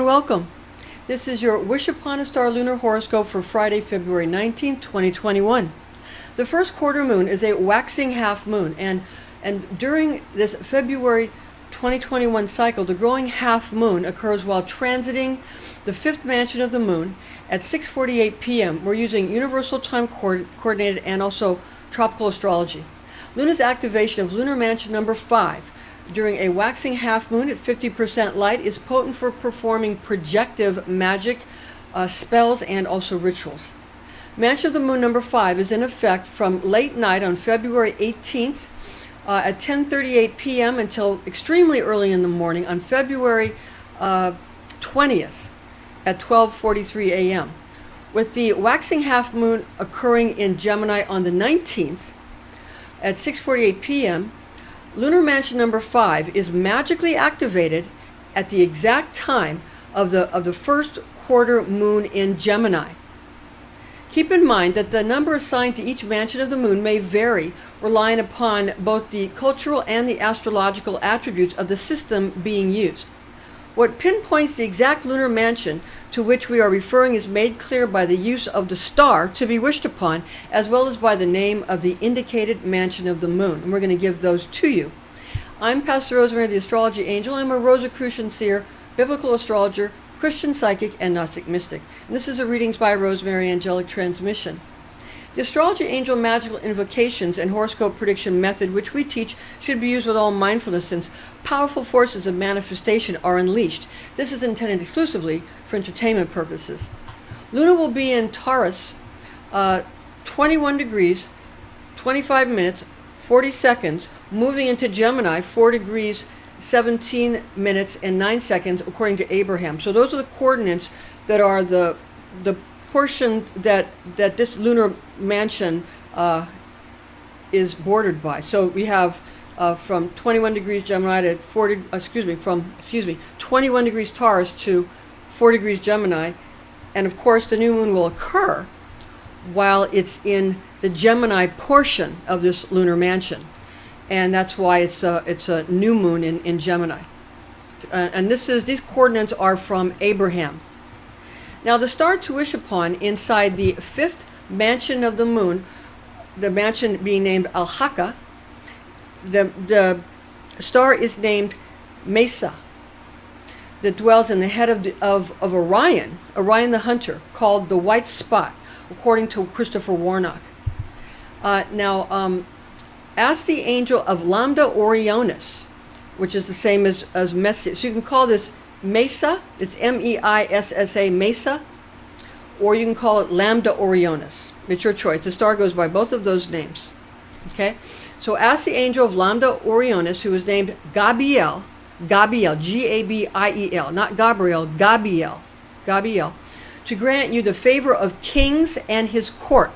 and welcome. This is your Wish Upon a Star Lunar Horoscope for Friday, February 19th, 2021. The first quarter moon is a waxing half moon, and during this February 2021 cycle, the growing half moon occurs while transiting the fifth mansion of the moon at 6:48 p.m. We're using universal time coordinated and also tropical astrology. Luna's activation of lunar mansion number 5 during a waxing half moon at 50% light is potent for performing projective magic spells and also rituals. Mansion of the moon number 5 is in effect from late night on February 18th at 10:38 p.m. until extremely early in the morning on February 20th at 12:43 a.m. With the waxing half moon occurring in Gemini on the 19th at 6:48 p.m., Lunar Mansion number 5 is magically activated at the exact time of the first quarter moon in Gemini. Keep in mind that the number assigned to each mansion of the moon may vary, relying upon both the cultural and the astrological attributes of the system being used. What pinpoints the exact lunar mansion to which we are referring is made clear by the use of the star to be wished upon, as well as by the name of the indicated mansion of the moon. And we're going to give those to you. I'm Pastor Rosemary, the Astrology Angel. I'm a Rosicrucian seer, biblical astrologer, Christian psychic, and Gnostic mystic. And this is a Readings by Rosemary angelic transmission. The Astrology Angel magical invocations and horoscope prediction method, which we teach, should be used with all mindfulness since powerful forces of manifestation are unleashed. This is intended exclusively for entertainment purposes. Luna will be in Taurus, 21 degrees, 25 minutes, 40 seconds, moving into Gemini, 4 degrees, 17 minutes, and 9 seconds, according to Abraham. So those are the coordinates that are the portion that this lunar mansion is bordered by. So we have from 21 degrees Gemini to 21 degrees Taurus to 4 degrees Gemini, and of course the new moon will occur while it's in the Gemini portion of this lunar mansion, and that's why it's a new moon in Gemini. And these coordinates are from Abraham. Now, the star to wish upon inside the fifth mansion of the moon, the mansion being named Al-Haka, the star is named Meissa, that dwells in the head of Orion the hunter, called the White Spot, according to Christopher Warnock. Ask the angel of Lambda Orionis, which is the same as Meissa. So you can call this Meissa, it's M-E-I-S-S-A, Meissa, or you can call it Lambda Orionis. It's your choice. The star goes by both of those names. Okay? So ask the angel of Lambda Orionis, who is named Gabiel, G-A-B-I-E-L, not Gabriel, Gabiel, to grant you the favor of kings and his court,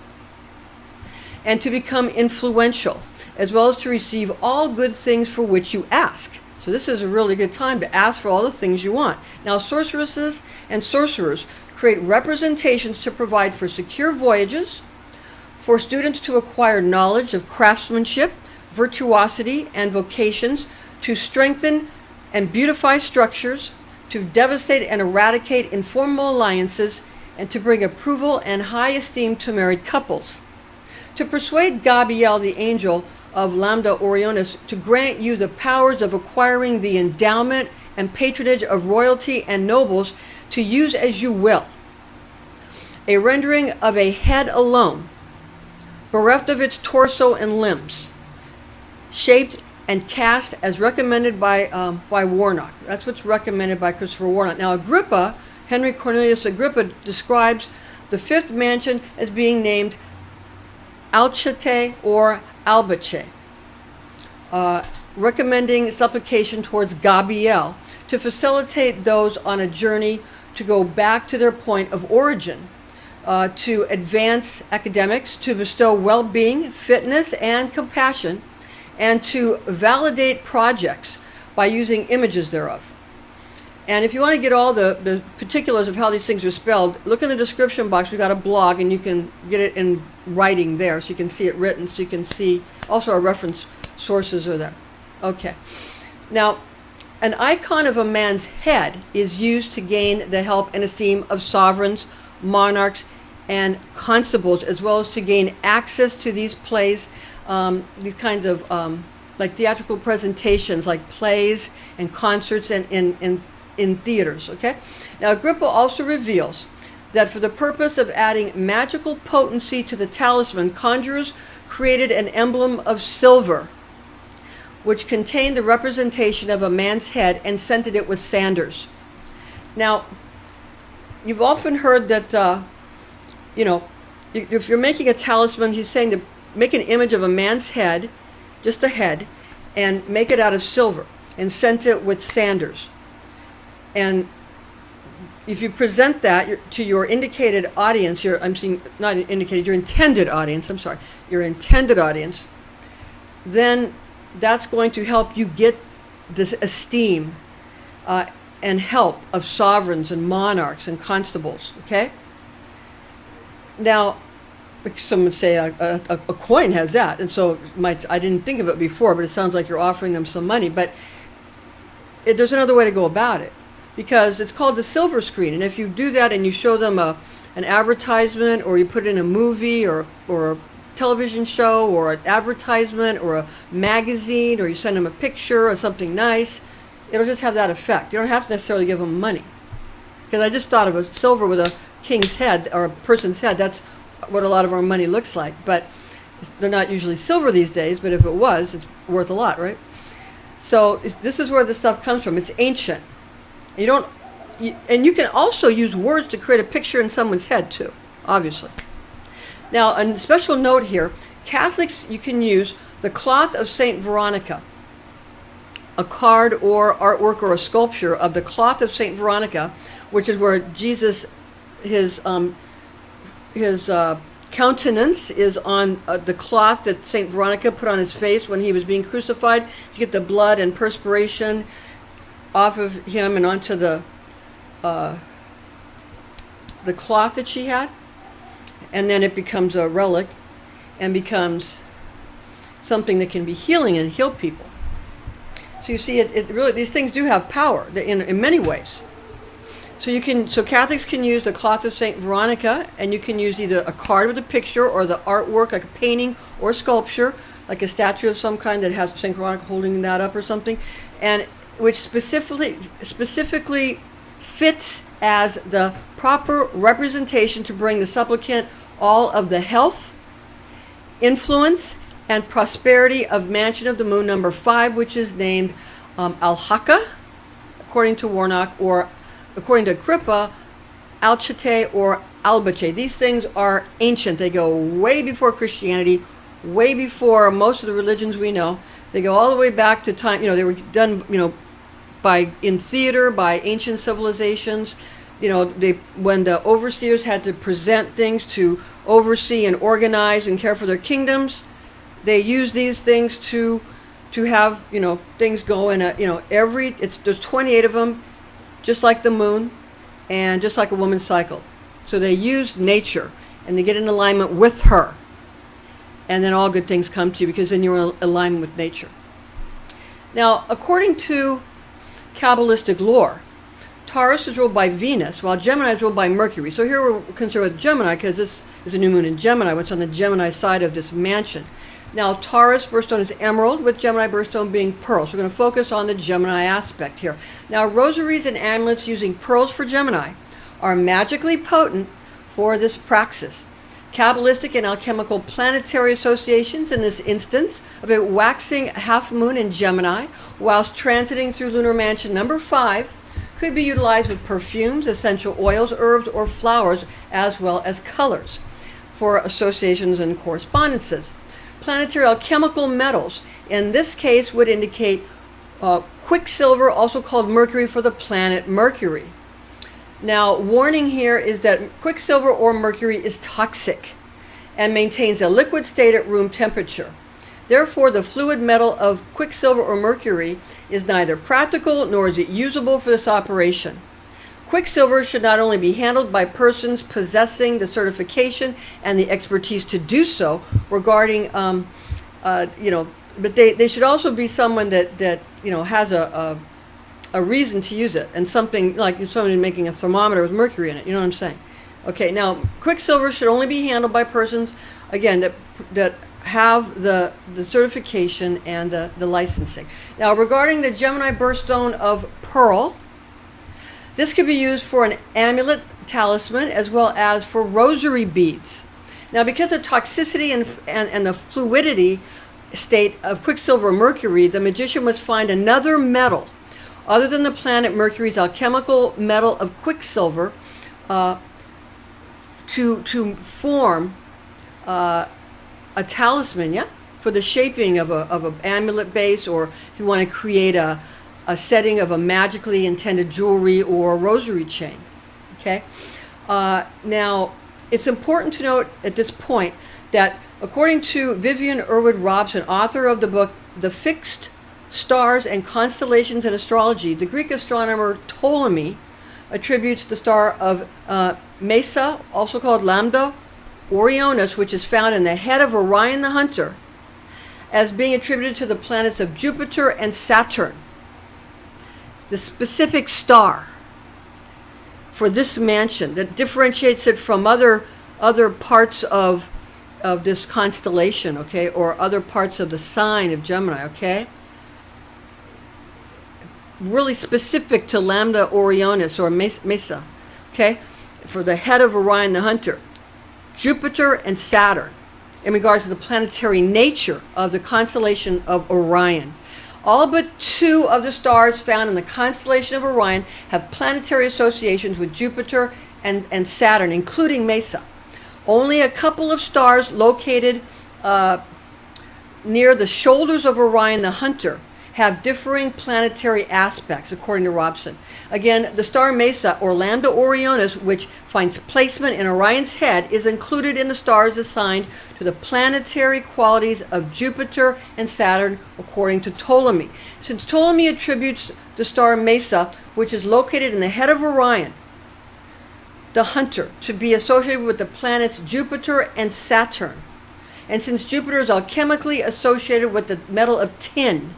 and to become influential, as well as to receive all good things for which you ask. So this is a really good time to ask for all the things you want. Now, sorceresses and sorcerers create representations to provide for secure voyages, for students to acquire knowledge of craftsmanship, virtuosity, and vocations, to strengthen and beautify structures, to devastate and eradicate informal alliances, and to bring approval and high esteem to married couples. To persuade Gabiel, the angel of Lambda Orionis, to grant you the powers of acquiring the endowment and patronage of royalty and nobles to use as you will. A rendering of a head alone, bereft of its torso and limbs, shaped and cast as recommended by Warnock. That's what's recommended by Christopher Warnock. Now, Agrippa, Henry Cornelius Agrippa, describes the fifth mansion as being named Alchete or Albache, recommending supplication towards Gabiel to facilitate those on a journey to go back to their point of origin, to advance academics, to bestow well-being, fitness, and compassion, and to validate projects by using images thereof. And if you want to get all the particulars of how these things are spelled, look in the description box. We've got a blog, and you can get it in writing there, so you can see it written, so you can see also our reference sources are there. Okay. Now, an icon of a man's head is used to gain the help and esteem of sovereigns, monarchs, and constables, as well as to gain access to these plays, these kinds of like theatrical presentations, like plays and concerts and in theaters. Okay. Now Agrippa also reveals that for the purpose of adding magical potency to the talisman, conjurers created an emblem of silver, which contained the representation of a man's head, and scented it with sanders. Now, you've often heard that, if you're making a talisman, he's saying to make an image of a man's head, just a head, and make it out of silver, and scent it with sanders. And if you present that to your indicated audience, your intended audience, your intended audience, then that's going to help you get this esteem and help of sovereigns and monarchs and constables, okay? Now, some would say a coin has that, and so I didn't think of it before, but it sounds like you're offering them some money. But there's another way to go about it, because it's called the silver screen, and if you do that and you show them an advertisement, or you put it in a movie or a television show or an advertisement or a magazine, or you send them a picture or something nice, it'll just have that effect. You don't have to necessarily give them money. Because I just thought of a silver with a king's head or a person's head. That's what a lot of our money looks like. But they're not usually silver these days, but if it was, it's worth a lot, right? So this is where the stuff comes from. It's ancient. And you can also use words to create a picture in someone's head too, obviously. Now, a special note here, Catholics, you can use the cloth of Saint Veronica, a card or artwork or a sculpture of the cloth of Saint Veronica, which is where Jesus, his countenance is on the cloth that Saint Veronica put on his face when he was being crucified, to get the blood and perspiration off of him and onto the cloth that she had. And then it becomes a relic and becomes something that can be healing and heal people. So you see, it really, these things do have power in many ways. So Catholics can use the cloth of Saint Veronica, and you can use either a card with a picture or the artwork, like a painting or sculpture, like a statue of some kind that has Saint Veronica holding that up or something, and which specifically fits as the proper representation to bring the supplicant all of the health, influence, and prosperity of Mansion of the Moon number 5, which is named Alhaka, according to Warnock, or according to Agrippa, Alchate or Albache. These things are ancient. They go way before Christianity, way before most of the religions we know. They go all the way back to time, they were done, in theater by ancient civilizations. When the overseers had to present things to oversee and organize and care for their kingdoms, they used these things to have things go in there's 28 of them, just like the moon and just like a woman's cycle. So they used nature and they get in alignment with her, and then all good things come to you, because then you're in alignment with nature. Now, according to Kabbalistic lore, Taurus is ruled by Venus, while Gemini is ruled by Mercury. So here we're concerned with Gemini because this is a new moon in Gemini, which is on the Gemini side of this mansion. Now, Taurus birthstone is emerald, with Gemini birthstone being pearl. So we're going to focus on the Gemini aspect here. Now, rosaries and amulets using pearls for Gemini are magically potent for this praxis. Kabbalistic and alchemical planetary associations in this instance of a waxing half moon in Gemini, whilst transiting through lunar mansion number 5, could be utilized with perfumes, essential oils, herbs, or flowers, as well as colors for associations and correspondences. Planetary alchemical metals, in this case, would indicate quicksilver, also called mercury, for the planet Mercury. Now, warning here is that quicksilver or mercury is toxic and maintains a liquid state at room temperature. Therefore, the fluid metal of quicksilver or mercury is neither practical nor is it usable for this operation. Quicksilver should not only be handled by persons possessing the certification and the expertise to do so regarding, but they should also be someone that has a a reason to use it, and something like somebody making a thermometer with mercury in it. You know what I'm saying? Okay. Now, quicksilver should only be handled by persons, again, that have the certification and the licensing. Now, regarding the Gemini birthstone of pearl, this could be used for an amulet talisman as well as for rosary beads. Now, because of toxicity and the fluidity state of quicksilver or mercury, the magician must find another metal other than the planet Mercury's alchemical metal of quicksilver to form a talisman, yeah, for the shaping of an amulet base, or if you want to create a setting of a magically intended jewelry or rosary chain. Okay. Now, it's important to note at this point that according to Vivian Irwood Robson, author of the book The Fixed Stars and Constellations in Astrology, the Greek astronomer Ptolemy attributes the star of Meissa, also called Lambda, Orionis, which is found in the head of Orion the Hunter, as being attributed to the planets of Jupiter and Saturn. The specific star for this mansion that differentiates it from other parts of this constellation, okay, or other parts of the sign of Gemini, okay? Really specific to Lambda Orionis or Meissa, okay? For the head of Orion the Hunter, Jupiter and Saturn, in regards to the planetary nature of the constellation of Orion. All but 2 of the stars found in the constellation of Orion have planetary associations with Jupiter and Saturn, including Meissa. Only a couple of stars located near the shoulders of Orion the Hunter have differing planetary aspects, according to Robson. Again, the star Meissa, or Lambda Orionis, which finds placement in Orion's head, is included in the stars assigned to the planetary qualities of Jupiter and Saturn, according to Ptolemy. Since Ptolemy attributes the star Meissa, which is located in the head of Orion, the Hunter, to be associated with the planets Jupiter and Saturn, and since Jupiter is alchemically associated with the metal of tin,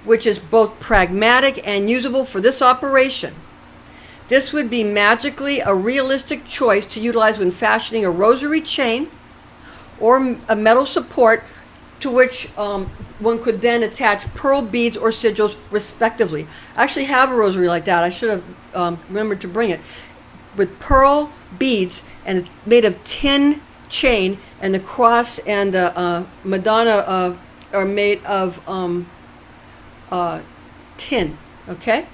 which is both pragmatic and usable for this operation, this would be magically a realistic choice to utilize when fashioning a rosary chain or a metal support to which one could then attach pearl beads or sigils respectively. I actually have a rosary like that. I should have remembered to bring it, with pearl beads, and it's made of tin chain, and the cross and Madonna are made of tin. Okay.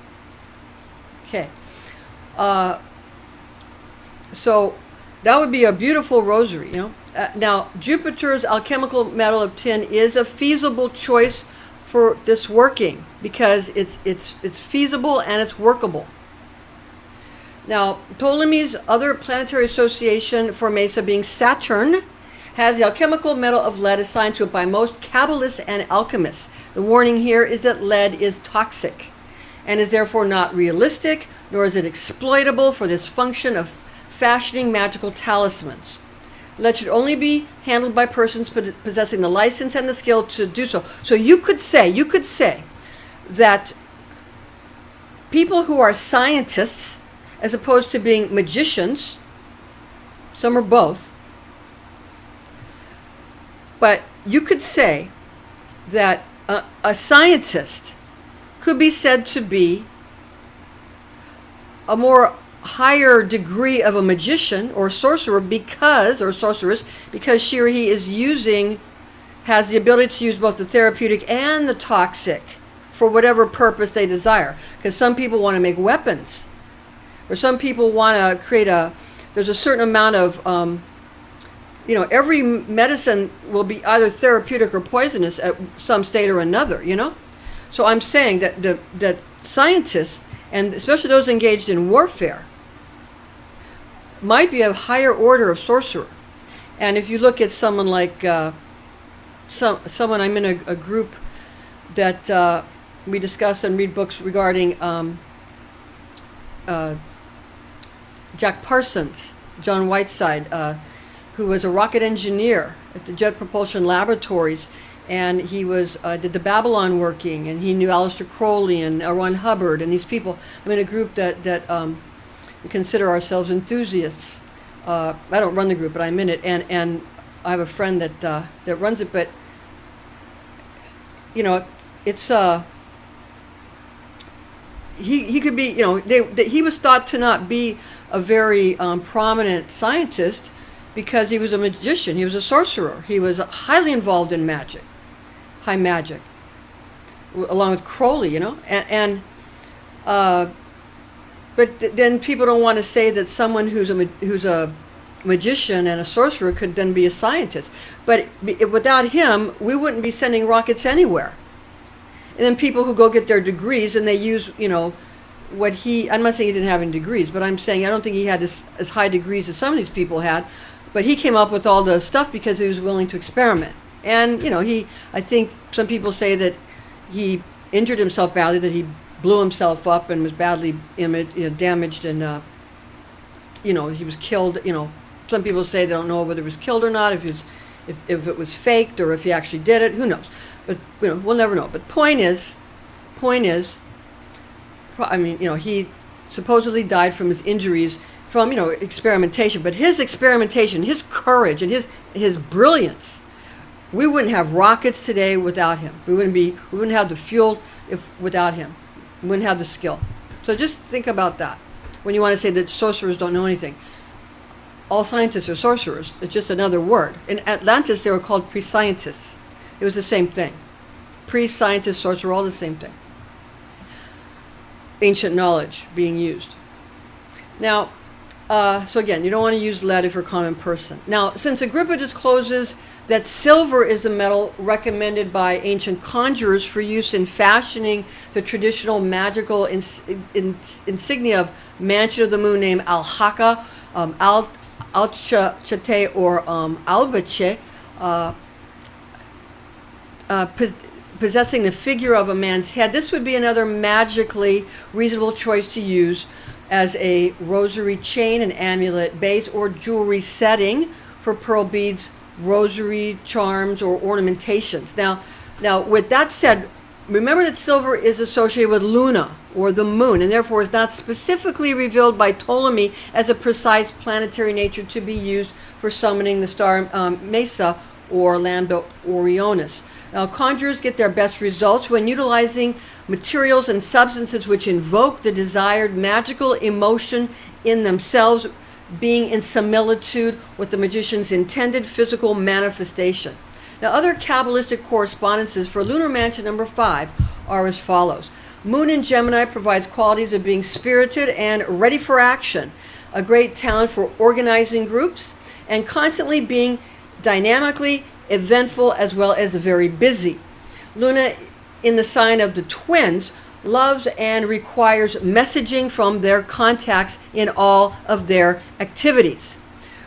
So that would be a beautiful rosary, you know. Now, Jupiter's alchemical metal of tin is a feasible choice for this working because it's feasible and it's workable. Now, Ptolemy's other planetary association for Meissa, being Saturn, has the alchemical metal of lead assigned to it by most Kabbalists and alchemists. The warning here is that lead is toxic and is therefore not realistic, nor is it exploitable for this function of fashioning magical talismans. Lead should only be handled by persons possessing the license and the skill to do so. So you could say that people who are scientists, as opposed to being magicians, some are both, but you could say that a scientist could be said to be a more higher degree of a magician or sorcerer or sorceress because she or he has the ability to use both the therapeutic and the toxic for whatever purpose they desire. Because some people want to make weapons, or some people want to create there's a certain amount of every medicine will be either therapeutic or poisonous at some state or another, you know? So I'm saying that scientists, and especially those engaged in warfare, might be a higher order of sorcerer. And if you look at someone like someone, I'm in a group that we discuss and read books regarding Jack Parsons, John Whiteside, who was a rocket engineer at the Jet Propulsion Laboratories and he was did the Babylon working, and he knew Aleister Crowley and Ron Hubbard and these people. I'm in a group that we consider ourselves enthusiasts. I don't run the group, but I'm in it, and I have a friend that runs it. But it's he could be, he was thought to not be a very prominent scientist because he was a magician. He was a sorcerer. He was highly involved in magic, high magic, along with Crowley, but then people don't want to say that someone who's a magician and a sorcerer could then be a scientist. But without him, we wouldn't be sending rockets anywhere. And then people who go get their degrees and they use, what I'm not saying he didn't have any degrees, but I'm saying I don't think he had as high degrees as some of these people had, but he came up with all the stuff because he was willing to experiment. And, I think some people say that he injured himself badly, that he blew himself up and was badly damaged, and, he was killed. Some people say they don't know whether he was killed or not, if it was faked or if he actually did it. Who knows? But we'll never know. But point is, he supposedly died from his injuries from experimentation. But his experimentation, his courage, and his brilliance, we wouldn't have rockets today without him. We wouldn't have the fuel without him. We wouldn't have the skill. So just think about that when you want to say that sorcerers don't know anything. All scientists are sorcerers. It's just another word. In Atlantis, they were called pre-scientists. It was the same thing. Pre-scientist, sorcerer, all the same thing. Ancient knowledge being used. Now, so again, you don't want to use lead if you're a common person. Now, since Agrippa discloses that silver is the metal recommended by ancient conjurers for use in fashioning the traditional magical insignia of Mansion of the Moon named Al-Haka, Al-Chate, or Albache, possessing the figure of a man's head. This would be another magically reasonable choice to use as a rosary chain, an amulet base, or jewelry setting for pearl beads, rosary charms, or ornamentations. Now, with that said, remember that silver is associated with Luna, or the moon, and therefore is not specifically revealed by Ptolemy as a precise planetary nature to be used for summoning the star Meissa or Lambda Orionis. Now, conjurers get their best results when utilizing materials and substances which invoke the desired magical emotion in themselves, being in similitude with the magician's intended physical manifestation. Now, other Kabbalistic correspondences for lunar mansion number 5 are as follows. Moon in Gemini provides qualities of being spirited and ready for action, a great talent for organizing groups, and constantly being dynamically eventful as well as very busy. Luna in the sign of the twins loves and requires messaging from their contacts in all of their activities.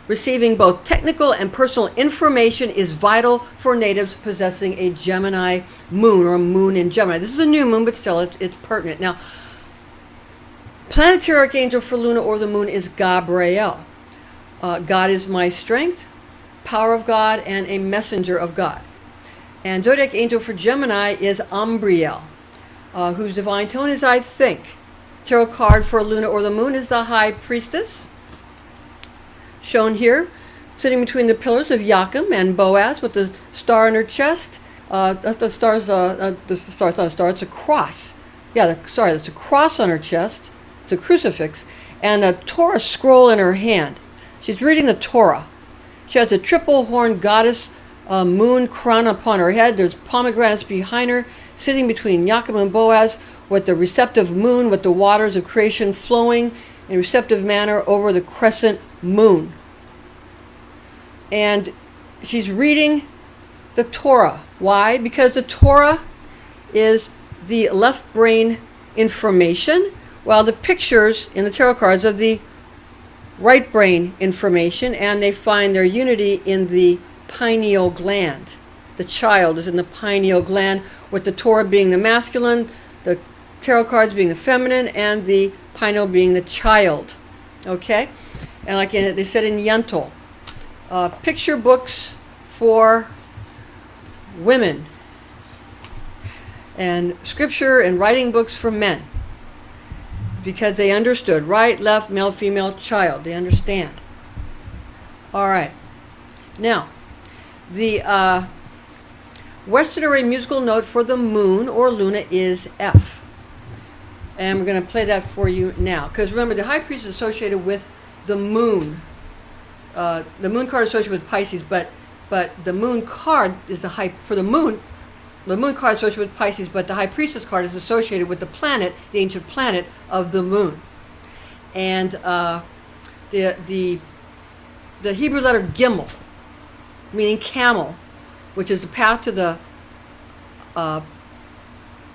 Receiving both technical and personal information is vital for natives possessing a Gemini moon or a moon in Gemini. This is a new moon, but still it's pertinent. Now, planetary archangel for Luna or the moon is Gabiel. God is my strength, power of God, and a messenger of God. And Zodiac angel for Gemini is Umbriel, whose divine tone is I think. Tarot card for Luna or the moon is the High Priestess, shown here, sitting between the pillars of Joachim and Boaz with the star on her chest. The star's not a star, it's a cross. Yeah, that's a cross on her chest. It's a crucifix. And a Torah scroll in her hand. She's reading the Torah. She has a triple-horned goddess moon crown upon her head. There's pomegranates behind her, sitting between Joachim and Boaz with the receptive moon, with the waters of creation flowing in a receptive manner over the crescent moon. And she's reading the Torah. Why? Because the Torah is the left brain information, while the pictures in the tarot cards are the right brain information, and they find their unity in the pineal gland. The child is in the pineal gland, with the Torah being the masculine, the tarot cards being the feminine, and the pineal being the child. Okay? And like they said in Int'l, picture books for women. And scripture and writing books for men. Because they understood. Right, left, male, female, child. They understand. All right. Now, the Western array musical note for the moon or Luna is F. And we're going to play that for you now. Because remember, the high priest is associated with the moon. The moon card is associated with Pisces, but the moon card is the high, for the moon card is associated with Pisces, but the high priestess card is associated with the planet, the ancient planet of the moon. And the Hebrew letter Gimel, meaning camel, which is the path to the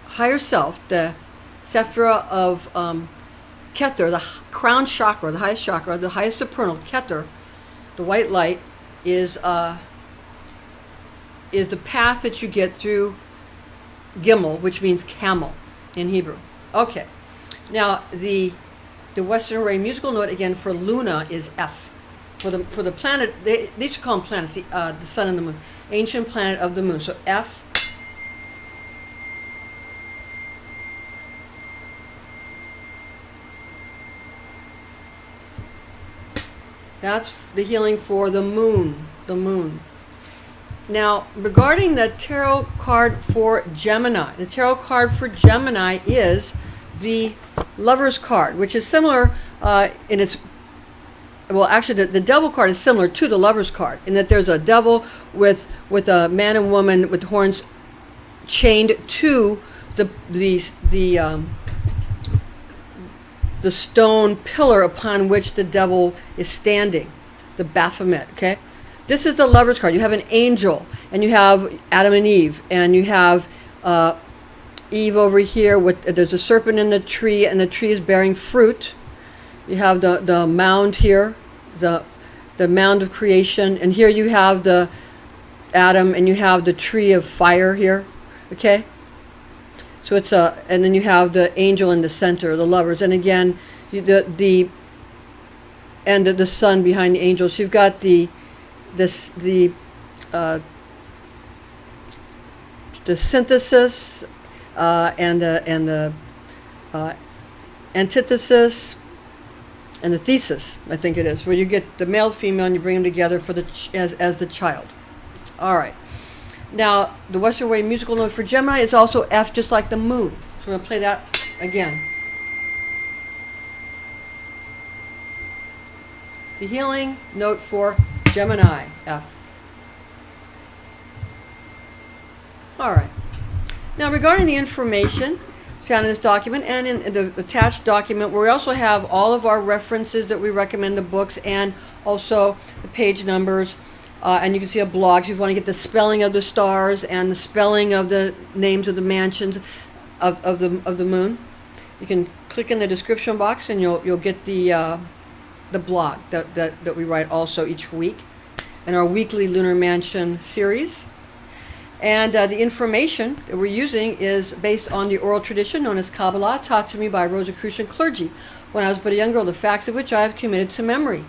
higher self, the Sephira of Keter, the crown chakra, the highest chakra, the highest supernal, Keter, the white light, is the path that you get through Gimel, which means camel in Hebrew. Okay, now the Western array musical note again for Luna is F. For the planet, they should call them planets, the sun and the moon, ancient planet of the moon. So F. That's the healing for the moon, the moon. Now, regarding the tarot card for Gemini, the tarot card for Gemini is the Lover's card, which is similar in its, well, actually the Devil card is similar to the Lover's card in that there's a devil with a man and woman with horns chained to the stone pillar upon which the devil is standing, the Baphomet, okay? This is the Lover's card. You have an angel, and you have Adam and Eve, and you have Eve over here. There's a serpent in the tree, and the tree is bearing fruit. You have the mound here, the mound of creation, and here you have the Adam, and you have the tree of fire here, okay? So it's and then you have the angel in the center, the lovers, and again, the sun behind the angels. You've got the synthesis and the antithesis and the thesis, I think it is, where you get the male, female, and you bring them together for as the child. All right. Now, the Western way musical note for Gemini is also F, just like the moon. So we're going to play that again. The healing note for Gemini, F. All right. Now, regarding the information found in this document and in the attached document, where we also have all of our references that we recommend, the books, and also the page numbers. And you can see a blog if you want to get the spelling of the stars and the spelling of the names of the mansions of the moon. You can click in the description box and you'll get the blog that we write also each week in our weekly Lunar Mansion series. And the information that we're using is based on the oral tradition known as Kabbalah, taught to me by Rosicrucian clergy when I was but a young girl, the facts of which I have committed to memory.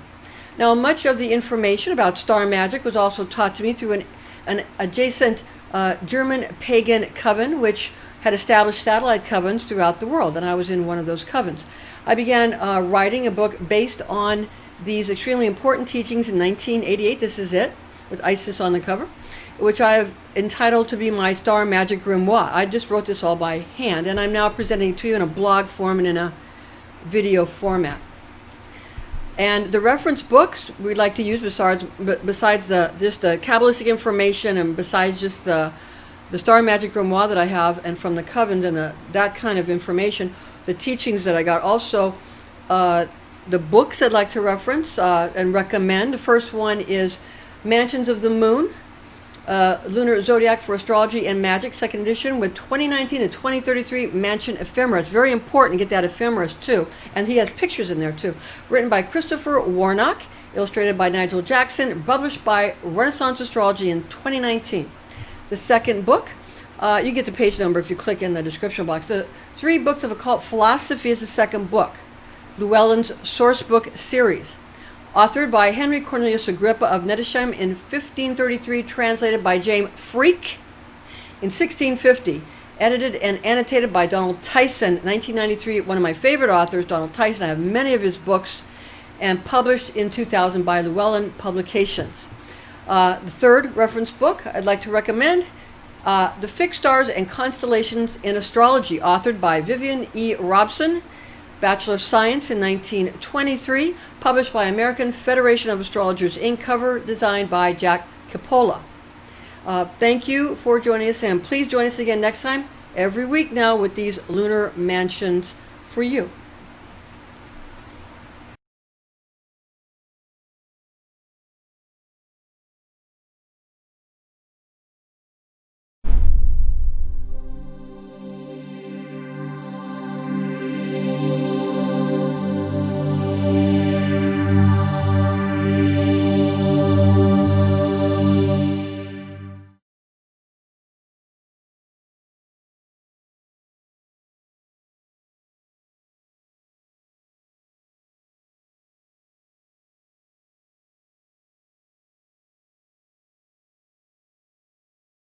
Now, much of the information about star magic was also taught to me through an adjacent German pagan coven, which had established satellite covens throughout the world, and I was in one of those covens. I began writing a book based on these extremely important teachings in 1988. This is it, with Isis on the cover, which I have entitled to be my Star Magic Grimoire. I just wrote this all by hand, and I'm now presenting it to you in a blog form and in a video format. And the reference books we'd like to use besides just the Kabbalistic information and besides just the Star Magic Grimoire that I have and from the covens and that kind of information, the teachings that I got. Also, the books I'd like to reference and recommend. The first one is Mansions of the Moon, Lunar Zodiac for Astrology and Magic, second edition with 2019 to 2033 Mansion Ephemera. It's very important to get that ephemeris too. And he has pictures in there too. Written by Christopher Warnock, illustrated by Nigel Jackson, published by Renaissance Astrology in 2019. The second book, you get the page number if you click in the description box. The 3 Books of Occult Philosophy is the second book. Llewellyn's Source Book Series. Authored by Henry Cornelius Agrippa of Nettesheim in 1533, translated by James Freak in 1650. Edited and annotated by Donald Tyson, 1993, one of my favorite authors, Donald Tyson. I have many of his books, and published in 2000 by Llewellyn Publications. The third reference book I'd like to recommend, The Fixed Stars and Constellations in Astrology, authored by Vivian E. Robson, Bachelor of Science in 1923, published by American Federation of Astrologers, Inc., cover designed by Jack Capola. Thank you for joining us, and please join us again next time, every week now, with these lunar mansions for you.